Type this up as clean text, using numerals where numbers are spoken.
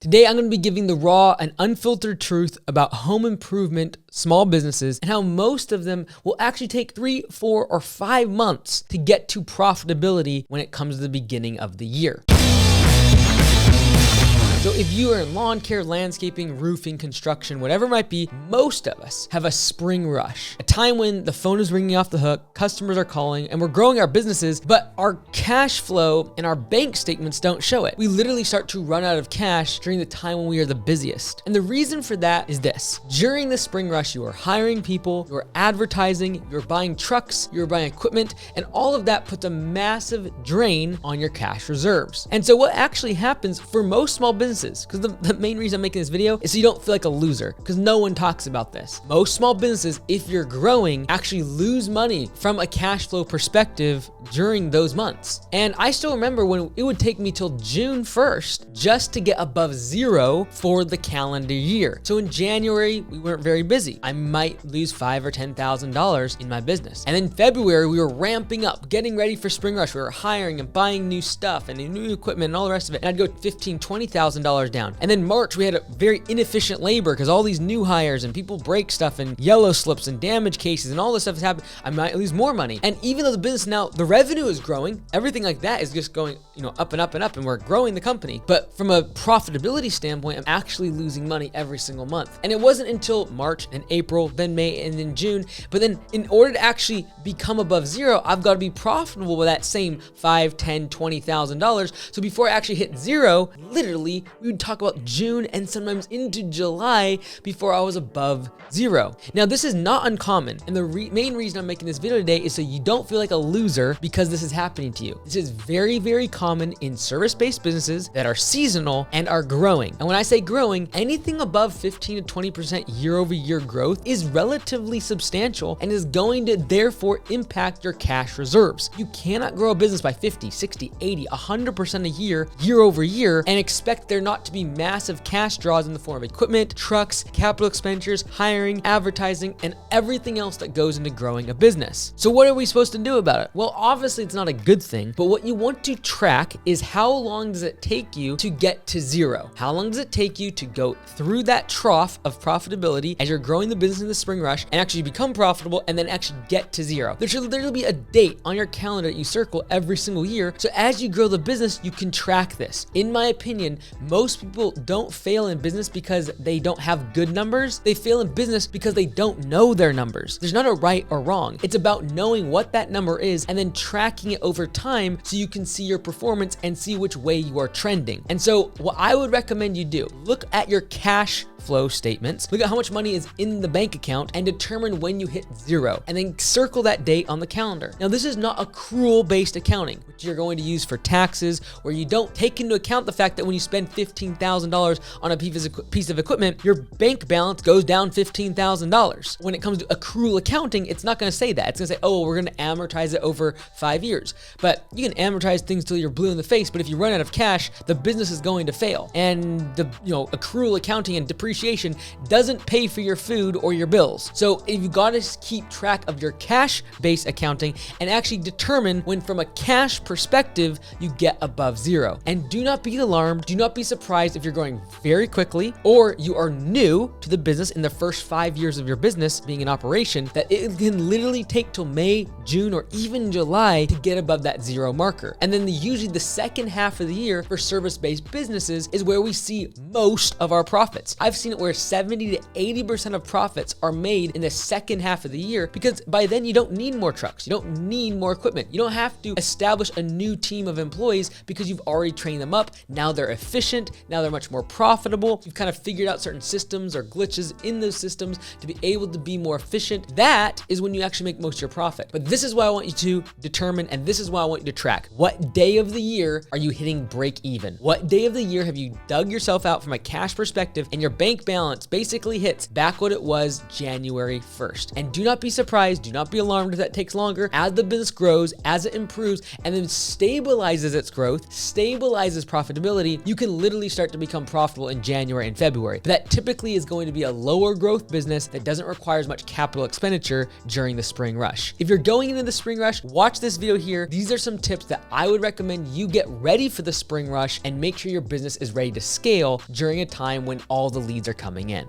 Today, I'm going to be giving the raw and unfiltered truth about home improvement small businesses and how most of them will actually take 3, 4, or 5 months to get to profitability when it comes to the beginning of the year. So if you are in lawn care, landscaping, roofing, construction, whatever it might be, most of us have a spring rush, a time when the phone is ringing off the hook, customers are calling, and we're growing our businesses, but our cash flow and our bank statements don't show it. We literally start to run out of cash during the time when we are the busiest. And the reason for that is this. During the spring rush, you are hiring people, you are advertising, you're buying trucks, you're buying equipment, and all of that puts a massive drain on your cash reserves. And so what actually happens for most small businesses, because the main reason I'm making this video is so you don't feel like a loser, because no one talks about this. Most small businesses, if you're growing, actually lose money from a cash flow perspective during those months. And I still remember when it would take me till June 1st just to get above zero for the calendar year. So in January, we weren't very busy. I might lose $5,000 or $10,000 in my business. And in February, we were ramping up, getting ready for spring rush. We were hiring and buying new stuff and new equipment and all the rest of it. And I'd go $15,000, $20,000 down. And then March, we had a very inefficient labor because all these new hires and people break stuff and yellow slips and damage cases and all this stuff has happened. I might lose more money. And even though the business now, the revenue is growing, everything like that is just going, up and up and up, and we're growing the company. But from a profitability standpoint, I'm actually losing money every single month. And it wasn't until March and April, then May, and then June. But then in order to actually become above zero, I've got to be profitable with that same $5,000, $10,000, $20,000. So before I actually hit zero, literally, we would talk about June and sometimes into July before I was above zero. Now, this is not uncommon. And the main reason I'm making this video today is so you don't feel like a loser because this is happening to you. This is very, very common in service-based businesses that are seasonal and are growing. And when I say growing, anything above 15 to 20% year-over-year growth is relatively substantial and is going to therefore impact your cash reserves. You cannot grow a business by 50, 60, 80, 100% a year over year, and expect there not to be massive cash draws in the form of equipment, trucks, capital expenditures, hiring, advertising, and everything else that goes into growing a business. So what are we supposed to do about it? Well, obviously it's not a good thing, but what you want to track is how long does it take you to get to zero? How long does it take you to go through that trough of profitability as you're growing the business in the spring rush and actually become profitable and then actually get to zero? There'll be a date on your calendar that you circle every single year. So as you grow the business, you can track this. In my opinion, most people don't fail in business because they don't have good numbers. They fail in business because they don't know their numbers. There's not a right or wrong. It's about knowing what that number is and then tracking it over time so you can see your performance and see which way you are trending. And so what I would recommend you do, look at your cash flow statements, look at how much money is in the bank account and determine when you hit zero, and then circle that date on the calendar. Now, this is not accrual-based accounting, which you're going to use for taxes, where you don't take into account the fact that when you spend $15,000 on a piece of equipment, your bank balance goes down $15,000. When it comes to accrual accounting, it's not going to say that. It's going to say, oh, we're going to amortize it over 5 years. But you can amortize things till you're blue in the face, but if you run out of cash, the business is going to fail. And the accrual accounting and depreciation doesn't pay for your food or your bills. So you've got to keep track of your cash-based accounting and actually determine when, from a cash perspective, you get above zero. And do not be alarmed. Do not be surprised if you're growing very quickly or you are new to the business in the first 5 years of your business being in operation, that it can literally take till May, June, or even July to get above that zero marker. And then usually the second half of the year for service-based businesses is where we see most of our profits. I've seen it where 70 to 80% of profits are made in the second half of the year, because by then you don't need more trucks. You don't need more equipment. You don't have to establish a new team of employees because you've already trained them up. Now they're efficient. Now they're much more profitable. You've kind of figured out certain systems or glitches in those systems to be able to be more efficient. That is when you actually make most of your profit. But this is why I want you to determine, and this is why I want you to track. What day of the year are you hitting break even? What day of the year have you dug yourself out from a cash perspective and your bank bank balance basically hits back what it was January 1st. And do not be surprised, do not be alarmed if that takes longer. As the business grows, as it improves, and then stabilizes its growth, stabilizes profitability, you can literally start to become profitable in January and February. But that typically is going to be a lower growth business that doesn't require as much capital expenditure during the spring rush. If you're going into the spring rush, watch this video here. These are some tips that I would recommend you get ready for the spring rush and make sure your business is ready to scale during a time when all the leads are coming in.